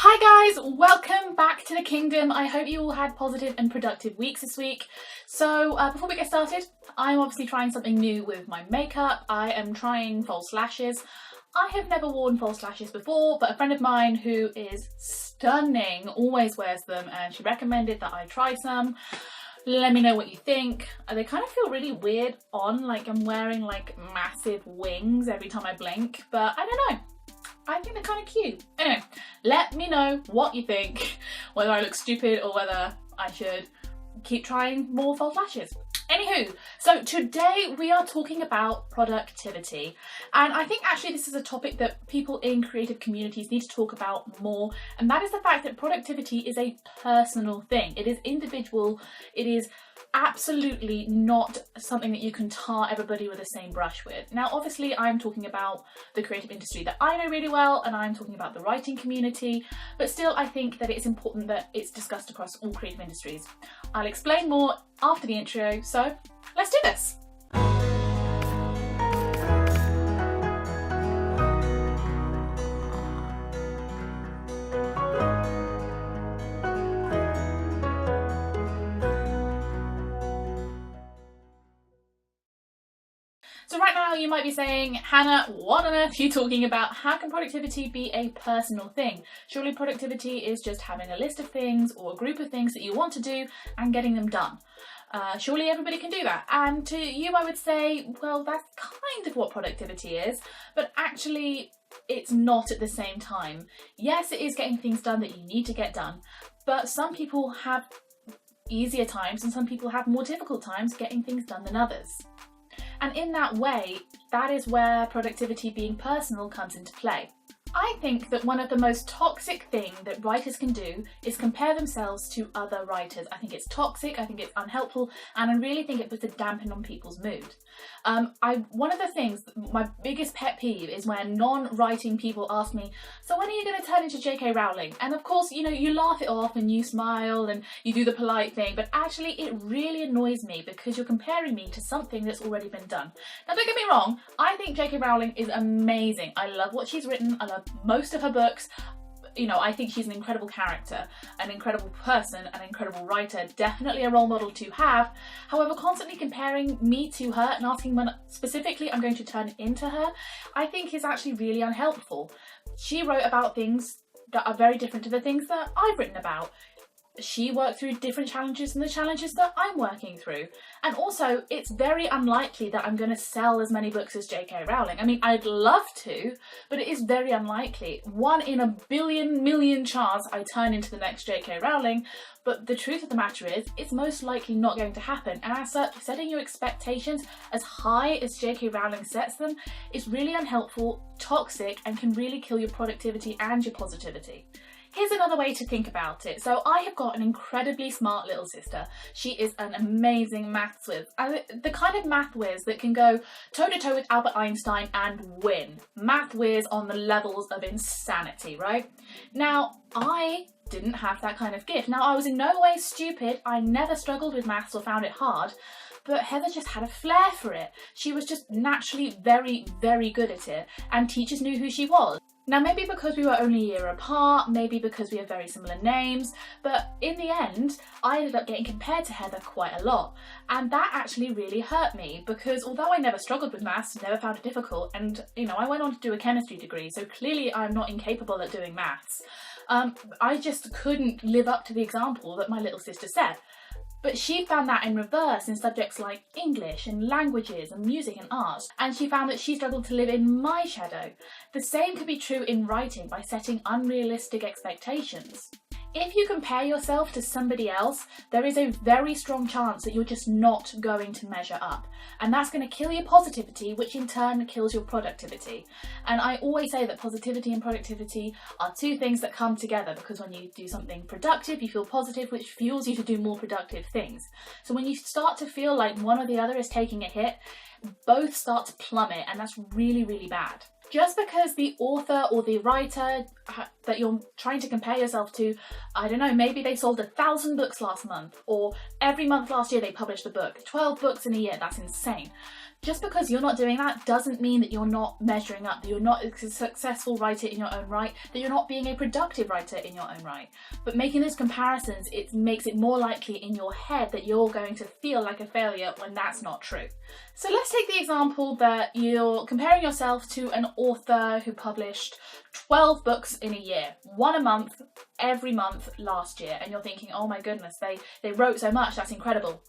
Hi guys, welcome back to the kingdom. I hope you all had positive and productive weeks this week. So before we get started, I'm obviously trying something new with my makeup. I am trying false lashes. I have never worn false lashes before, but a friend of mine who is stunning always wears them and she recommended that I try some. Let me know what you think. They kind of feel really weird on, like I'm wearing like massive wings every time I blink, but I don't know. I think they're kind of cute. Anyway, let me know what you think, whether I look stupid or whether I should keep trying more false lashes. Anywho, so today we are talking about productivity, and I think actually this is a topic that people in creative communities need to talk about more, and that is the fact that productivity is a personal thing. It is individual. It is absolutely not something that you can tar everybody with the same brush with. Now obviously I'm talking about the creative industry that I know really well, and I'm talking about the writing community, but still I think that it's important that it's discussed across all creative industries. I'll explain more after the intro, so let's do this. So right now you might be saying, Hannah, what on earth are you talking about? How can productivity be a personal thing? Surely productivity is just having a list of things or a group of things that you want to do and getting them done. Surely everybody can do that. And to you I would say, well, that's kind of what productivity is, but actually it's not at the same time. Yes, it is getting things done that you need to get done, but some people have easier times and some people have more difficult times getting things done than others. And in that way, that is where productivity being personal comes into play. I think that one of the most toxic things that writers can do is compare themselves to other writers. I think it's toxic, I think it's unhelpful, and I really think it puts a dampen on people's mood. One of the things, my biggest pet peeve is when non-writing people ask me, so when are you going to turn into J.K. Rowling? And of course, you know, you laugh it off and you smile and you do the polite thing, but actually it really annoys me because you're comparing me to something that's already been done. Now don't get me wrong, I think J.K. Rowling is amazing. I love what she's written, I love most of her books. You know, I think she's an incredible character, an incredible person, an incredible writer, definitely a role model to have. However, constantly comparing me to her and asking when specifically I'm going to turn into her, I think is actually really unhelpful. She wrote about things that are very different to the things that I've written about. She worked through different challenges than the challenges that I'm working through. And also, it's very unlikely that I'm going to sell as many books as J.K. Rowling. I mean, I'd love to, but it is very unlikely. 1 in a billion million chance I turn into the next J.K. Rowling, but the truth of the matter is, it's most likely not going to happen. And as such, setting your expectations as high as J.K. Rowling sets them is really unhelpful, toxic, and can really kill your productivity and your positivity. Here's another way to think about it. So I have got an incredibly smart little sister. She is an amazing maths whiz. The kind of math whiz that can go toe-to-toe with Albert Einstein and win. Math whiz on the levels of insanity, right? Now, I didn't have that kind of gift. Now, I was in no way stupid. I never struggled with maths or found it hard. But Heather just had a flair for it. She was just naturally very, very good at it, and teachers knew who she was. Now, maybe because we were only a year apart, maybe because we have very similar names, but in the end, I ended up getting compared to Heather quite a lot. And that actually really hurt me because although I never struggled with maths, never found it difficult, and you know, I went on to do a chemistry degree, so clearly I'm not incapable at doing maths. I just couldn't live up to the example that my little sister set. But she found that in reverse in subjects like English and languages and music and art, and she found that she struggled to live in my shadow. The same could be true in writing by setting unrealistic expectations. If you compare yourself to somebody else, there is a very strong chance that you're just not going to measure up. And that's going to kill your positivity, which in turn kills your productivity. And I always say that positivity and productivity are two things that come together, because when you do something productive, you feel positive, which fuels you to do more productive things. So when you start to feel like one or the other is taking a hit, both start to plummet, and that's really, really bad. Just because the author or the writer that you're trying to compare yourself to, I don't know, maybe they sold 1,000 books last month, or every month last year they published a book, 12 books in a year, that's insane. Just because you're not doing that doesn't mean that you're not measuring up, that you're not a successful writer in your own right, that you're not being a productive writer in your own right. But making those comparisons, it makes it more likely in your head that you're going to feel like a failure when that's not true. So let's take the example that you're comparing yourself to an author who published 12 books in a year, one a month, every month last year, and you're thinking, oh my goodness, they wrote so much, that's incredible.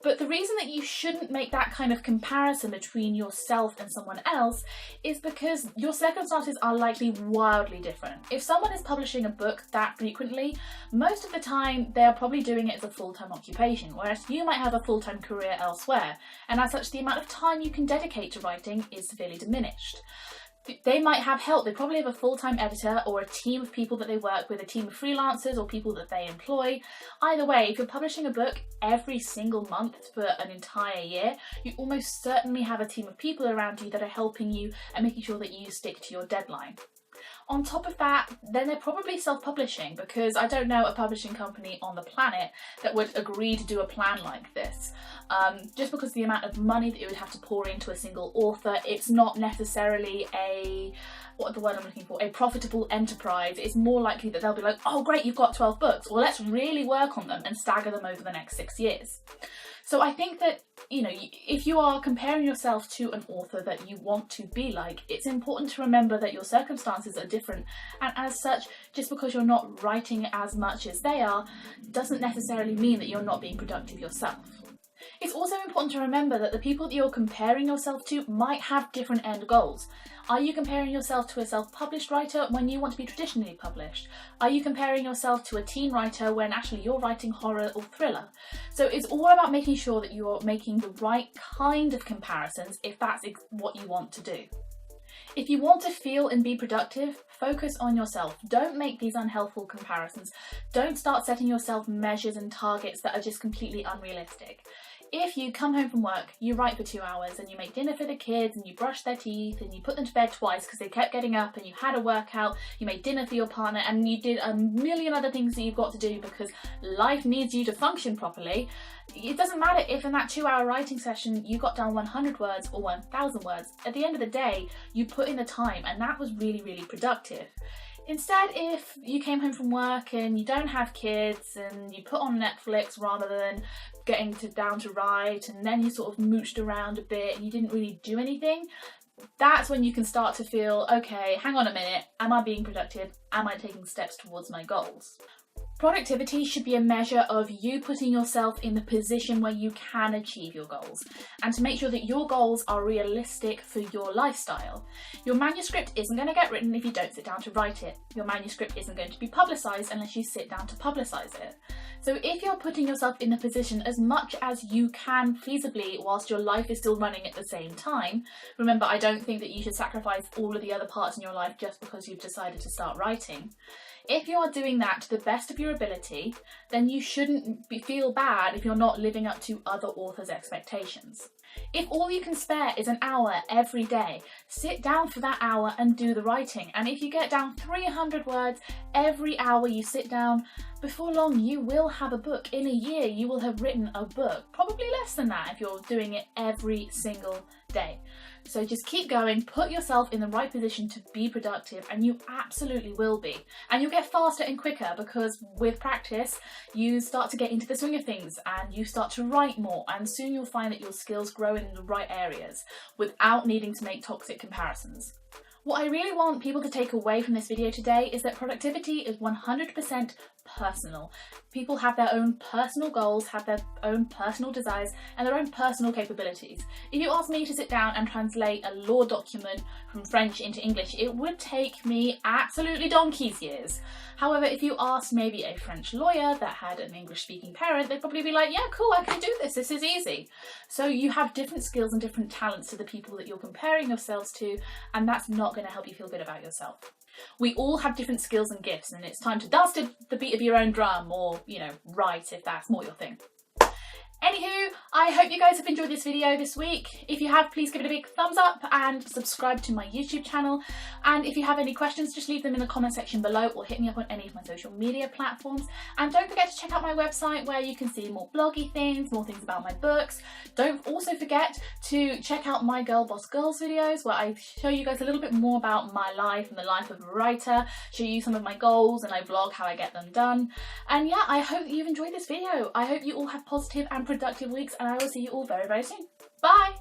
But the reason that you shouldn't make that kind of comparison between yourself and someone else is because your circumstances are likely wildly different. If someone is publishing a book that frequently, most of the time they're probably doing it as a full-time occupation, whereas you might have a full-time career elsewhere, and as such the amount of time you can dedicate to writing is severely diminished. They might have help. They probably have a full-time editor or a team of people that they work with, a team of freelancers or people that they employ. Either way, if you're publishing a book every single month for an entire year, you almost certainly have a team of people around you that are helping you and making sure that you stick to your deadline. On top of that, then they're probably self-publishing, because I don't know a publishing company on the planet that would agree to do a plan like this. Just because the amount of money that you would have to pour into a single author, it's not necessarily a profitable enterprise. It's more likely that they'll be like, oh great, you've got 12 books, well let's really work on them and stagger them over the next 6 years. So I think that, if you are comparing yourself to an author that you want to be like, it's important to remember that your circumstances are different, and as such, just because you're not writing as much as they are, doesn't necessarily mean that you're not being productive yourself. It's also important to remember that the people that you're comparing yourself to might have different end goals. Are you comparing yourself to a self-published writer when you want to be traditionally published? Are you comparing yourself to a teen writer when actually you're writing horror or thriller? So it's all about making sure that you're making the right kind of comparisons if that's what you want to do. If you want to feel and be productive, focus on yourself. Don't make these unhelpful comparisons. Don't start setting yourself measures and targets that are just completely unrealistic. If you come home from work, you write for 2 hours and you make dinner for the kids and you brush their teeth and you put them to bed twice because they kept getting up, and you had a workout, you made dinner for your partner, and you did a million other things that you've got to do because life needs you to function properly, it doesn't matter if in that 2-hour writing session you got down 100 words or 1,000 words. At the end of the day, you put in the time and that was really, really productive. Instead, if you came home from work and you don't have kids and you put on Netflix rather than getting down to write, and then you sort of mooched around a bit and you didn't really do anything, that's when you can start to feel, okay, hang on a minute, am I being productive? Am I taking steps towards my goals? Productivity should be a measure of you putting yourself in the position where you can achieve your goals, and to make sure that your goals are realistic for your lifestyle. Your manuscript isn't going to get written if you don't sit down to write it. Your manuscript isn't going to be publicised unless you sit down to publicise it. So if you're putting yourself in the position as much as you can feasibly whilst your life is still running at the same time, remember, I don't think that you should sacrifice all of the other parts in your life just because you've decided to start writing. If you are doing that to the best of your ability, then you shouldn't feel bad if you're not living up to other authors' expectations. If all you can spare is an hour every day, sit down for that hour and do the writing. And if you get down 300 words every hour you sit down, before long you will have a book. In a year you will have written a book, probably less than that if you're doing it every single day. So just keep going, put yourself in the right position to be productive, and you absolutely will be. And you'll get faster and quicker because with practice you start to get into the swing of things and you start to write more, and soon you'll find that your skills grow in the right areas without needing to make toxic comparisons. What I really want people to take away from this video today is that productivity is 100% personal. People have their own personal goals, have their own personal desires, and their own personal capabilities. If you ask me to sit down and translate a law document from French into English, it would take me absolutely donkey's years. However, if you ask maybe a French lawyer that had an English-speaking parent, they'd probably be like, yeah, cool, I can do this is easy. So you have different skills and different talents to the people that you're comparing yourselves to, and that's not going to help you feel good about yourself. We all have different skills and gifts, and it's time to dance to the beat of your own drum, or, write if that's more your thing. Anywho, I hope you guys have enjoyed this video this week. If you have, please give it a big thumbs up and subscribe to my YouTube channel. And if you have any questions, just leave them in the comment section below or hit me up on any of my social media platforms. And don't forget to check out my website where you can see more bloggy things, more things about my books. Don't also forget to check out my Girl Boss Girls videos where I show you guys a little bit more about my life and the life of a writer, show you some of my goals, and I vlog how I get them done. And yeah, I hope that you've enjoyed this video. I hope you all have positive and productive weeks, and I will see you all very, very soon. Bye!